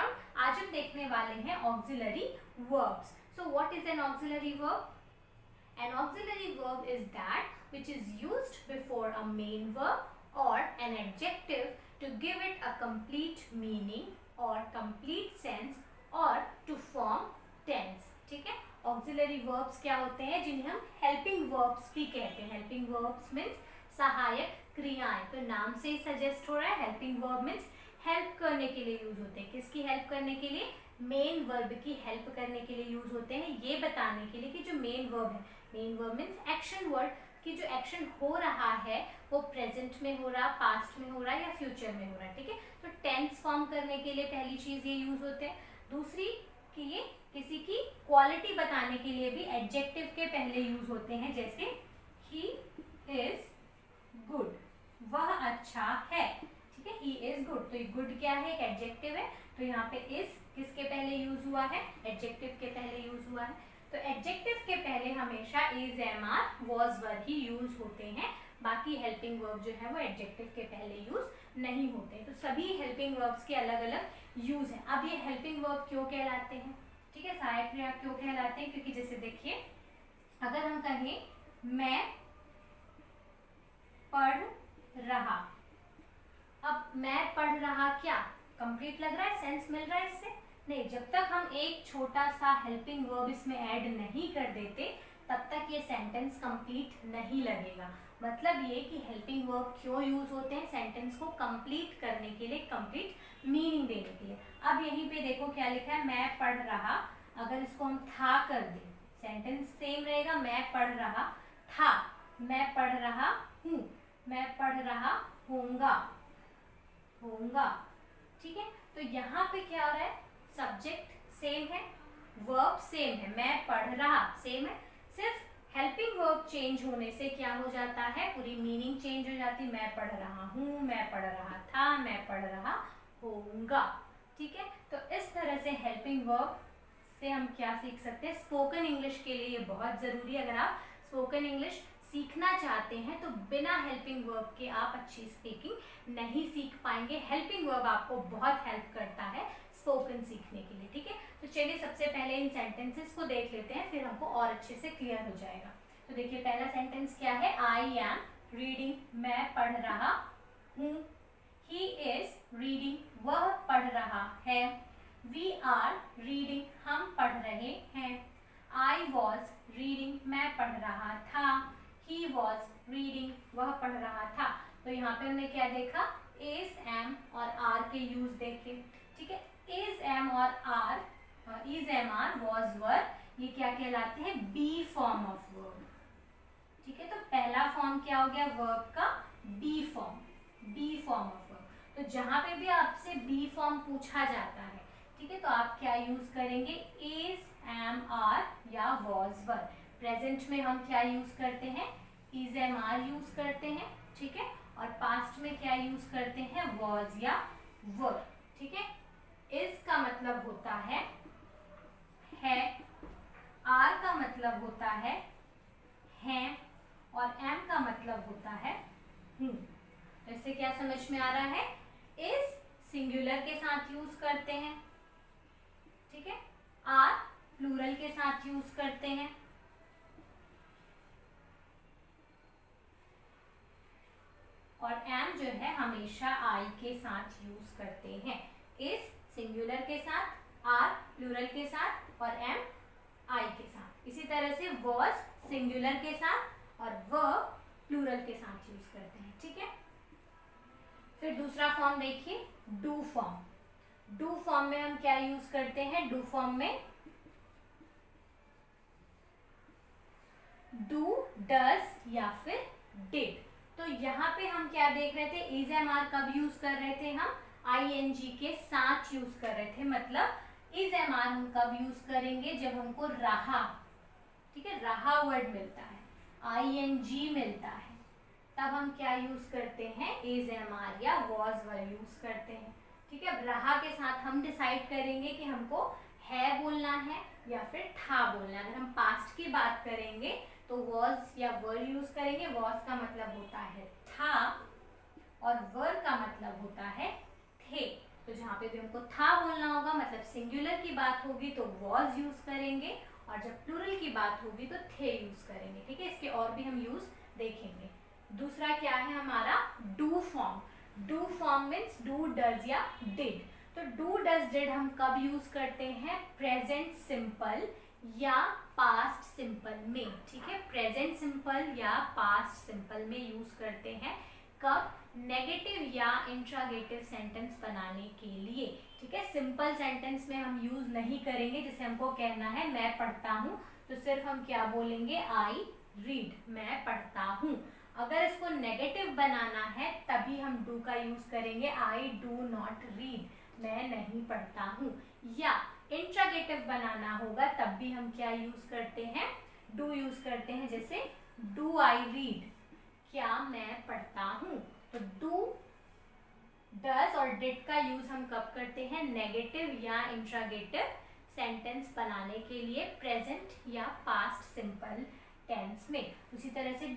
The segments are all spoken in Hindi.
बैकग्राउंड। आज हम देखने वाले हैं auxiliary verbs. So what is an auxiliary verb? An auxiliary verb is that which is used before a main verb or an adjective to give it a complete meaning or complete sense or to form tense. ठीक है, auxiliary verbs क्या होते हैं? जिन्हें हम helping verbs भी कहते हैं। helping verbs means सहायक क्रियाएं। तो नाम से ही सजेस्ट हो रहा है, helping verb means हेल्प करने के लिए यूज होते हैं। किसकी हेल्प करने के लिए? मेन वर्ब की हेल्प करने के लिए यूज होते हैं, ये बताने के लिए कि जो मेन वर्ब है, main verb means action word, कि जो एक्शन हो रहा है वो प्रेजेंट में हो रहा, पास्ट में हो रहा है या फ्यूचर में हो रहा है। ठीक है, तो टेंस फॉर्म करने के लिए पहली चीज ये यूज होते हैं। दूसरी कि ये किसी की क्वालिटी बताने के लिए भी एडजेक्टिव के पहले यूज होते हैं, जैसे ही इज गुड, वह अच्छा है। ठीक है, ही इज गुड, तो गुड क्या है? एक एडजेक्टिव है, तो यहाँ पे इज किसके पहले यूज हुआ है? एडजेक्टिव के पहले यूज हुआ है। तो एडजेक्टिव के पहले हमेशा is, am, are, was, were ही यूज होते हैं। बाकी हेल्पिंग वर्ब जो है वो एडजेक्टिव के पहले यूज नहीं होते। तो सभी हेल्पिंग वर्ब्स के अलग अलग यूज है। अब ये हेल्पिंग वर्ब क्यों कहलाते हैं? ठीक है, सहायक क्रिया क्यों कहलाते हैं? क्योंकि जैसे देखिए, अगर हम कहें मैं पढ़ रहा, अब मैं पढ़ रहा क्या कंप्लीट लग रहा है? सेंस मिल रहा है इससे? नहीं, जब तक हम एक छोटा सा हेल्पिंग वर्ब इसमें ऐड नहीं कर देते तब तक ये सेंटेंस कंप्लीट नहीं लगेगा। मतलब ये कि हेल्पिंग वर्ब क्यों यूज होते हैं? सेंटेंस को कंप्लीट करने के लिए, कंप्लीट मीनिंग देने के लिए। अब यहीं पे देखो क्या लिखा है, मैं पढ़ रहा। अगर इसको हम था कर दें, सेंटेंस सेम रहेगा, मैं पढ़ रहा था, मैं पढ़ रहा हूँ, मैं पढ़ रहा होऊंगा, होगा। ठीक है, तो यहाँ पे क्या हो रहा है? सब्जेक्ट सेम है, वर्ब सेम है, मैं पढ़ रहा सेम है, सिर्फ हेल्पिंग वर्ब चेंज होने से क्या हो जाता है? पूरी मीनिंग चेंज हो जाती है। मैं पढ़ रहा हूँ, मैं पढ़ रहा था, मैं पढ़ रहा होऊंगा। ठीक है, तो इस तरह से हेल्पिंग वर्ब से हम क्या सीख सकते हैं? स्पोकन इंग्लिश के लिए ये बहुत जरूरी है। अगर आप स्पोकन इंग्लिश सीखना चाहते हैं तो बिना हेल्पिंग वर्ब के आप अच्छी स्पीकिंग नहीं सीख पाएंगे। हेल्पिंग वर्ब आपको बहुत हेल्प करता है स्पोकन सीखने के लिए। ठीक है, तो चलिए सबसे पहले इन सेंटेंसेस को देख लेते हैं, फिर हमको और अच्छे से क्लियर हो जाएगा। तो देखिए, पहला सेंटेंस क्या है? आई एम रीडिंग, मैं पढ़ रहा हूँ। ही इज रीडिंग, वह पढ़ रहा है। वी आर रीडिंग, हम पढ़ रहे हैं। आई वॉज रीडिंग, मैं पढ़ रहा था। He was reading, वह पढ़ रहा था। तो यहाँ पे हमने क्या देखा? is, am और are के यूज देखे। ठीक है, is, am और are, is, am, are, was, were, ये क्या कहलाते हैं? Be form of verb. ठीक है, तो पहला फॉर्म क्या हो गया वर्ब का? Be form, be form of verb. तो जहां पे भी आपसे बी फॉर्म पूछा जाता है, ठीक है, तो आप क्या यूज करेंगे? is, am, are या was, were। प्रेजेंट में हम क्या यूज करते हैं? इज, एम, आर यूज करते हैं। ठीक है, और पास्ट में क्या यूज करते हैं? वॉज या वर। ठीक है, इज का मतलब होता है, आर का मतलब होता है, और एम का मतलब होता है हूं। तो इससे क्या समझ में आ रहा है? इज सिंगुलर के साथ यूज करते हैं, ठीक है, आर प्लूरल के साथ यूज करते हैं, और एम जो है हमेशा आई के साथ यूज करते हैं। इज सिंगुलर के साथ, आर प्लूरल के साथ और एम आई के साथ। इसी तरह से वॉज सिंगुलर के साथ और व प्लूरल के साथ यूज करते हैं। ठीक है, फिर दूसरा फॉर्म देखिए, डू फॉर्म। डू फॉर्म में हम क्या यूज करते हैं? डू फॉर्म में डू, डज या फिर डिड। तो यहाँ पे हम क्या देख रहे थे? इज, एम, आर कब यूज कर रहे थे? हम ING के साथ यूज कर रहे थे। मतलब इज, एम, आर हम कब यूज करेंगे? जब हमको रहा, ठीक है, रहा वर्ड मिलता है, ING मिलता है, तब हम क्या यूज करते हैं? इज, एम, आर या वॉज, वर यूज करते हैं। ठीक है, अब रहा के साथ हम डिसाइड करेंगे कि हमको है बोलना है या फिर था बोलना है। अगर हम पास्ट की बात करेंगे तो वॉज या वर यूज करेंगे। वॉज का मतलब होता है था और वर का मतलब होता है थे। तो जहाँ पे भी हमको था बोलना होगा मतलब सिंगुलर की बात होगी तो वॉज यूज करेंगे, और जब प्लूरल की बात होगी तो थे यूज करेंगे। ठीक है, इसके और भी हम यूज देखेंगे। दूसरा क्या है हमारा do form. Do form means do, does या डिड। तो डू, डज, डिड हम कब यूज करते हैं? प्रेजेंट सिंपल या पास्ट सिंपल में। ठीक है, प्रेजेंट सिंपल या पास्ट सिंपल में यूज करते हैं। कब? नेगेटिव या इंट्रागेटिव सेंटेंस बनाने के लिए। ठीक है, सिंपल सेंटेंस में हम यूज नहीं करेंगे। जैसे हमको कहना है मैं पढ़ता हूँ, तो सिर्फ हम क्या बोलेंगे? आई रीड, मैं पढ़ता हूँ। अगर इसको नेगेटिव बनाना है तभी हम डू का यूज करेंगे, आई डू नॉट रीड, मैं नहीं पढ़ता हूँ। या इंट्रागेटिव बनाना होगा तब भी हम क्या यूज करते हैं? डू यूज करते हैं। जैसे डू आई रीड, क्या मैं पढ़ता हूँ। तो डू, डज और डिड का यूज हम कब करते हैं? नेगेटिव या इंट्रागेटिव सेंटेंस बनाने के लिए, प्रेजेंट या पास्ट सिंपल टेंस में। उसी तरह से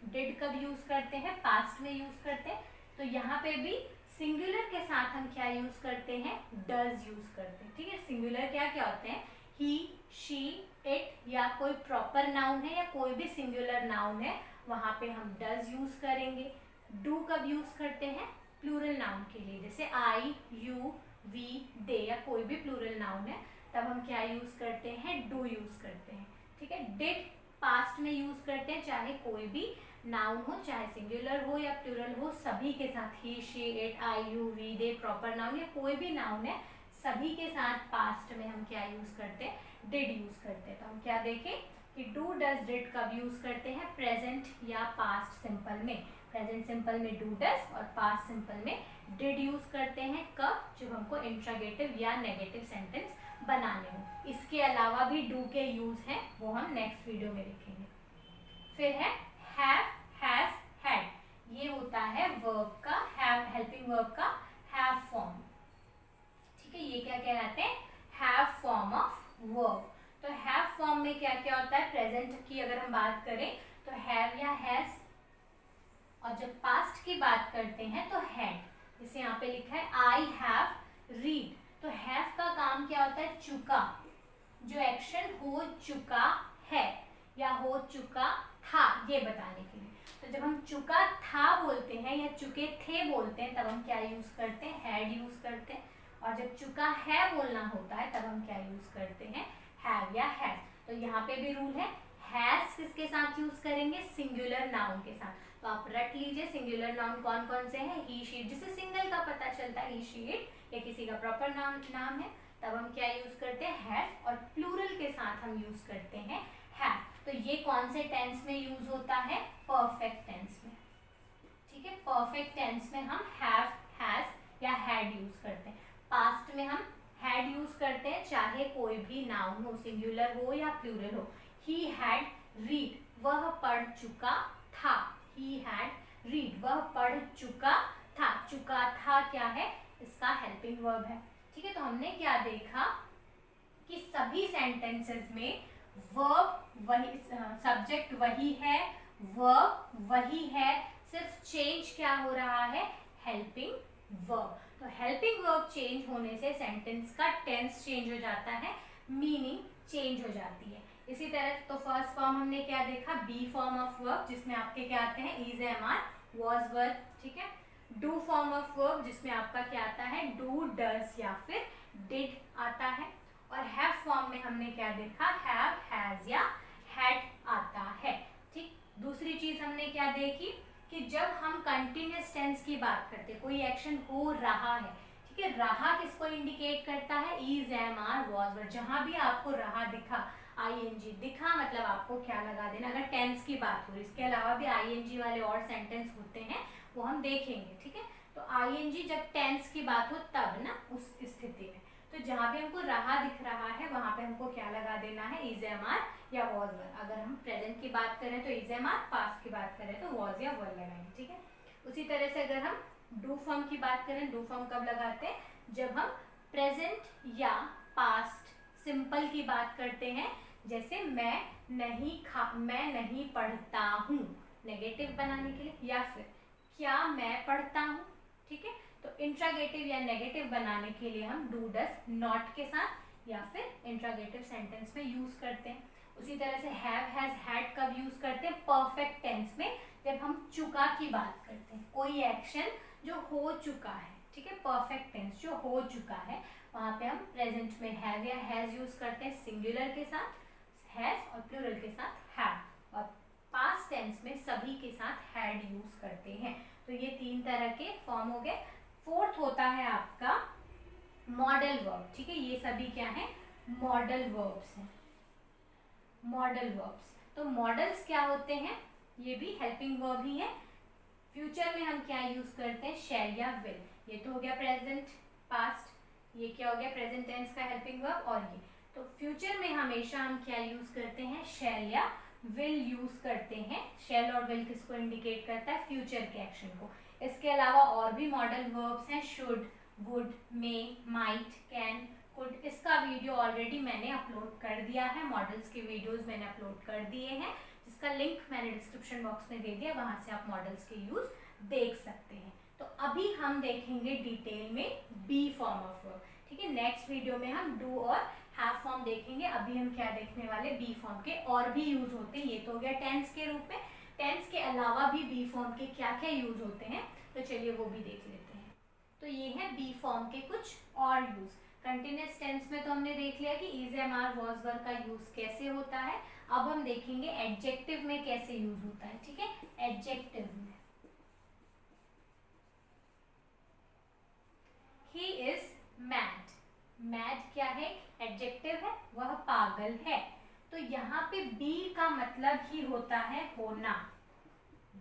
डिड कब यूज करते हैं? पास्ट में यूज करते हैं। तो यहाँ पे भी सिंगुलर के साथ हम क्या यूज करते हैं? डज यूज करते हैं। ठीक है, सिंगुलर क्या क्या होते हैं? ही, शी, इट, या कोई प्रॉपर नाउन है या कोई भी सिंगुलर नाउन है वहां पे हम डज यूज करेंगे। डू कब यूज करते हैं? प्लूरल नाउन के लिए, जैसे आई, यू, वी, दे, या कोई भी प्लूरल नाउन है तब हम क्या यूज करते हैं? डू यूज करते हैं। ठीक है, डिड पास्ट में यूज करते हैं, चाहे कोई भी नाउन हो, चाहे सिंगुलर हो या प्लूरल हो, सभी के साथ, he, she, it, I, you, we, they, proper noun या कोई भी नाउन है, सभी के साथ पास्ट में हम क्या यूज करते हैं? डिड यूज करते हैं। तो हम क्या देखें कि डू, डज, डिड कब यूज करते हैं? प्रेजेंट या पास्ट सिंपल में। प्रेजेंट सिंपल में डू, डज और पास्ट सिंपल में डिड यूज करते हैं। कब? जब हमको इंट्रागेटिव या नेगेटिव सेंटेंस बनाने हो। इसके अलावा भी डू के यूज हैं, वो हम नेक्स्ट वीडियो में देखेंगे। फिर है हैव, हैज, हैड। ये होता है वर्ब का, हैव हेल्पिंग वर्ब का हैव फॉर्म। ठीक है, ये क्या कहलाते हैं? Have form of verb. तो हैव फॉर्म में क्या क्या होता है? प्रेजेंट की अगर हम बात करें तो हैव या हैज, और जब पास्ट की बात करते हैं तो हैड। जैसे यहाँ पे लिखा है आई हैव रीड, तो हैव का काम क्या होता है? चुका, जो एक्शन हो चुका है या हो चुका था ये बताने के लिए। तो जब हम चुका था बोलते हैं या चुके थे बोलते हैं तब हम क्या यूज करते हैं? हैड यूज करते हैं। और जब चुका है बोलना होता है तब हम क्या यूज करते हैं? हैव या हैज। तो यहाँ पे भी रूल है, हैज किसके साथ यूज करेंगे? सिंगुलर नाउन के साथ। तो आप रट लीजिए सिंगुलर नाउन कौन कौन से हैं? ही, शी, जिसे सिंगल का पता चलता है, ही, शी, इट, या किसी का प्रॉपर नाम है तब हम क्या यूज करते हैं? हैव। और प्लूरल के साथ हम यूज करते हैं हैव। तो ये कौन से टेंस में यूज होता है? परफेक्ट टेंस में। ठीक है, परफेक्ट टेंस में हम हैव, हैज या हैड यूज करते हैं। पास्ट में हम हैड यूज करते हैं, चाहे कोई भी नाउन हो, सिंगुलर हो या प्लूरल हो। ही हैड रीड, वह पढ़ चुका था। ही हैड रीड, वह पढ़ चुका था। चुका था क्या है? इसका हेल्पिंग वर्ब है। ठीक है, तो हमने क्या देखा कि सभी सेंटेंसेस में वर्ब वही, सब्जेक्ट वही है, वर्ब वही है, सिर्फ चेंज क्या हो रहा है? Helping verb. तो हेल्पिंग वर्ब चेंज होने से सेंटेंस का टेंस चेंज हो जाता है, मीनिंग चेंज हो जाती है। इसी तरह तो फर्स्ट फॉर्म हमने क्या देखा? बी फॉर्म ऑफ वर्ब, जिसमें आपके क्या आते हैं? इज, एम, आर, वॉज, वर। ठीक है, डू फॉर्म ऑफ वर्ब जिसमें आपका क्या आता है? डू, डज या फिर डिड आता है। और हैव फॉर्म में हमने क्या देखा? हैव, हैज या हैड आता है। ठीक, दूसरी चीज हमने क्या देखी कि जब हम कंटिन्यूअस टेंस की बात करते हैं, कोई एक्शन हो रहा है, ठीक है, रहा किसको इंडिकेट करता है? इज, एम, आर, वॉज, वर। जहां भी आपको रहा दिखा, आईएनजी दिखा, मतलब आपको क्या लगा देना अगर टेंस की बात हो रही। इसके अलावा भी आईएनजी वाले और सेंटेंस होते हैं, वो हम देखेंगे। ठीक है, तो आईएनजी जब टेंस की बात हो तब ना, उस स्थिति में, तो जहां भी हमको रहा दिख रहा है वहां पे हमको क्या लगा देना है? इज, एम, आर या वॉज, वर। अगर हम प्रेजेंट की बात करें तो इज, एम, आर, पास्ट की बात करें तो वॉज या वर लगाएंगे। ठीक है, उसी तरह से अगर हम डू फॉर्म की बात करें, डू फॉर्म कब लगाते हैं? जब हम प्रेजेंट या पास्ट सिंपल की बात करते हैं। जैसे मैं नहीं पढ़ता हूँ, नेगेटिव बनाने के लिए। या फिर क्या मैं पढ़ता हूँ। ठीक है, तो इंट्रागेटिव या नेगेटिव बनाने के लिए हम डू डज नॉट के साथ या फिर इंट्रागेटिव सेंटेंस में यूज करते हैं। उसी तरह से हैव हैज हैड कब यूज करते हैं? परफेक्ट टेंस में, जब हम चुका की बात करते हैं, कोई एक्शन जो हो चुका है, ठीक है, परफेक्ट टेंस जो हो चुका है, वहां पे हम प्रेजेंट में हैव या हैज यूज करते हैं सिंगुलर के साथ हैज और प्लूरल के साथ हैव, और पास्ट टेंस में सभी के साथ हैड यूज करते हैं। तो ये 3 तरह के फॉर्म हो गए। फोर्थ होता है आपका मॉडल वर्ब, ठीक है, ये सभी क्या है? मॉडल वर्ब्स हैं। मॉडल वर्ब्स, तो मॉडल्स क्या होते हैं? ये भी हेल्पिंग वर्ब ही है। फ्यूचर में हम क्या यूज करते हैं? शैल या विल। ये तो हो गया प्रेजेंट पास्ट, ये क्या हो गया? प्रेजेंट टेंस का हेल्पिंग वर्ब। और ये तो फ्यूचर में हमेशा हम क्या यूज करते हैं? शैल या विल यूज करते हैं। शैल और विल किसको इंडिकेट करता है? फ्यूचर के एक्शन को। इसके अलावा और भी मॉडल वर्ब्स हैं, should, would, may, might, can, could. इसका वीडियो ऑलरेडी मैंने अपलोड कर दिया है, मॉडल्स के वीडियोस मैंने अपलोड कर दिए हैं, जिसका लिंक मैंने डिस्क्रिप्शन बॉक्स में दे दिया, वहां से आप मॉडल्स के यूज देख सकते हैं। तो अभी हम देखेंगे डिटेल में बी फॉर्म ऑफ वर्ब, ठीक है। नेक्स्ट वीडियो में हम डू और हैव फॉर्म देखेंगे। अभी हम क्या देखने वाले? बी फॉर्म के और भी यूज होते हैं। ये तो हो गया टेंस के रूप में, टेंस के अलावा भी बी फॉर्म के क्या क्या यूज होते हैं, तो चलिए वो भी देख लेते हैं। तो ये है बी फॉर्म के कुछ और यूज। कंटिन्यूअस टेंस में तो हमने देख लिया कि इज, एम, आर, वाज, वर का यूज कैसे होता है। अब हम देखेंगे एडजेक्टिव में कैसे यूज होता है, ठीक है। एडजेक्टिव में ही इज मैड। मैड क्या है? एडजेक्टिव है, वह पागल है। तो यहाँ पे बी का मतलब ही होता है होना।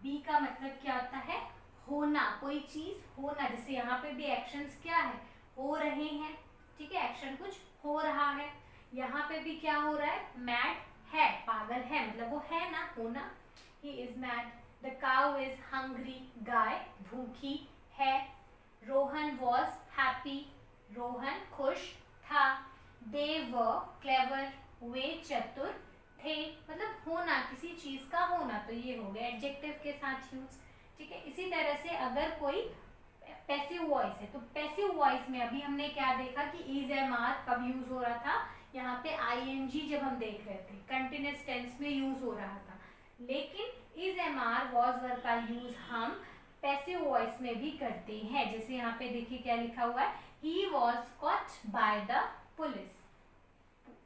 बी का मतलब क्या होता है? होना, कोई चीज होना। जैसे यहाँ पे भी एक्शंस क्या है? हो रहे हैं, ठीक है, एक्शन कुछ हो रहा है। यहाँ पे भी क्या हो रहा है? मैड है, पागल है, मतलब वो है ना, होना। He is mad. The cow is hungry, गाय भूखी है। रोहन वॉज हैप्पी, रोहन खुश था। दे वर क्लेवर, वे चतुर थे। मतलब होना, किसी चीज का होना, तो ये हो गया एडजेक्टिव के साथ यूज, ठीक है। इसी तरह से अगर कोई पैसिव वॉइस है, तो पैसिव वॉइस में अभी हमने क्या देखा कि इज, एम, आर कब यूज हो रहा था? यहाँ पे आईएनजी जब हम देख रहे थे, कंटिन्यूअस टेंस में यूज हो रहा था। लेकिन इज, एम, आर, वॉज, वर का यूज हम पैसिव वॉइस में भी करते हैं। जैसे यहाँ पे देखिए क्या लिखा हुआ है, he was caught by the police.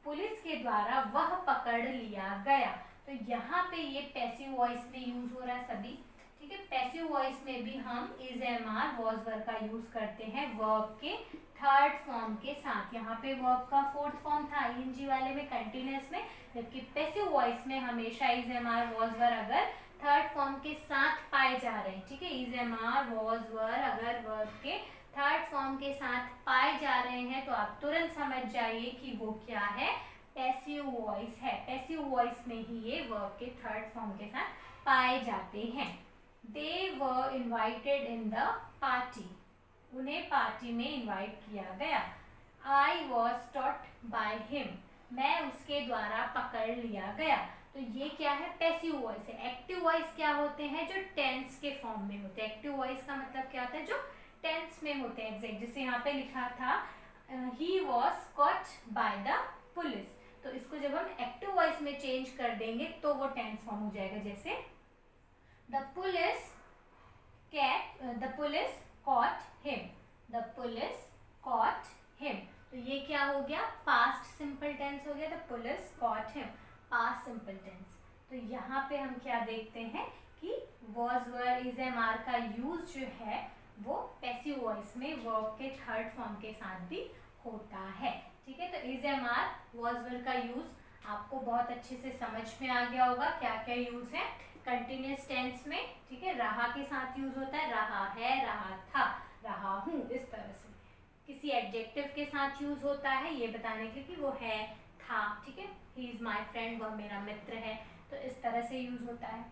Police के द्वारा वह पकड़ लिया गया। तो यहाँ पे ये पैसिव वॉइस में यूज हो रहा है सभी, ठीक है। पैसिव वॉइस में भी हम इज, एम, आर, वॉज, वर का यूज करते हैं वर्ब के थर्ड फॉर्म के साथ। यहाँ पे वर्ब का फोर्थ फॉर्म था आईएनजी वाले में, कंटिन्यूअस में, जबकि पैसिव वॉइस में हमेशा इज, एम, आर, वॉज, वर अगर थर्ड फॉर्म के साथ पाए जा रहे हैं, ठीक है। इज, एम, आर, वॉज, वर अगर वर्ब के थर्ड फॉर्म के साथ पाए जा रहे हैं तो आप तुरंत समझ जाइए कि वो क्या है? पैसिव वॉइस है। पैसिव वॉइस में ही ये वर्ब के थर्ड फॉर्म के साथ पाए जाते हैं। They were invited in the party. उन्हें पार्टी में इनवाइट किया गया। I was taught by him. मैं उसके द्वारा पकड़ लिया गया। तो ये क्या है? पैसिव वॉइस है। एक्टिव वॉइस क्या होते हैं? जो टेंस के फॉर्म में होते हैं। एक्टिव वॉइस का मतलब क्या होता है? जो टेंस में होते हैं एग्जैक्ट। जैसे यहाँ पे लिखा था he was caught by the police, तो इसको जब हम एक्टिव वॉइस में चेंज कर देंगे तो वो टेंस फॉर्म हो जाएगा। जैसे the police caught him, the police caught him, तो ये क्या हो गया? पास्ट सिंपल टेंस हो गया। the police caught him, past simple tense. तो यहाँ पे हम क्या देखते हैं कि was, were, is, am, are का यूज जो है वो पैसिव वॉइस में वर्ब के थर्ड फॉर्म के साथ भी होता है, ठीक है। तो is, am, are, was, were का यूज आपको बहुत अच्छे से समझ में आ गया होगा क्या क्या यूज है कंटिन्यूअस टेंस में, ठीक है। रहा के साथ यूज होता है, रहा है, रहा था, रहा हूँ, इस तरह से। किसी एडजेक्टिव के साथ यूज होता है ये बताने के लिए कि वो है, था, ठीक है। ही इज माई फ्रेंड, वह मेरा मित्र है, तो इस तरह से यूज होता है।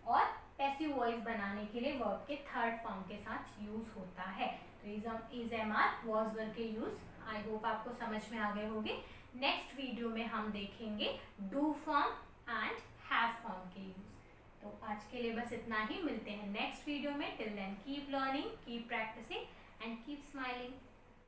और पैसिव वॉइस बनाने के लिए वर्ब के थर्ड फॉर्म के साथ यूज होता है। तो इज, एम, आर, वॉज, वर के यूज आई होप आपको समझ में आ गए होंगे। नेक्स्ट वीडियो में हम देखेंगे do form and have form के यूज। तो आज के लिए बस इतना ही, मिलते हैं नेक्स्ट वीडियो में। Till then keep learning, keep practising and keep smiling.